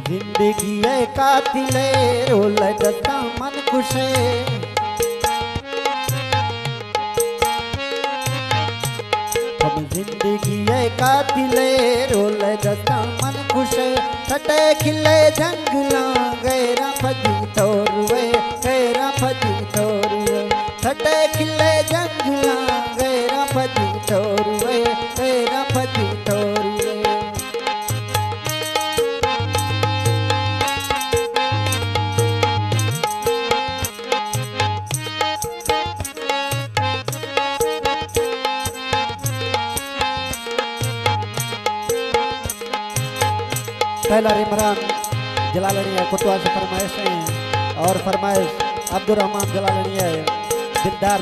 जिंदगी है कातिल रोल जता मन खुश हम जिंदगी है कातिल रोल जता मन खुश छटे खिले जंगला गैरा फजी तोरवे गैरा फजी तोरवे छटे खिले जंगला गैरा फजी तोरवे गैरा फजी तोरवे पहला इमरान जलालनी है कुतवा से फरमाइश है और फरमाइश अब्दुल रहमान जलालनी है दिलदार।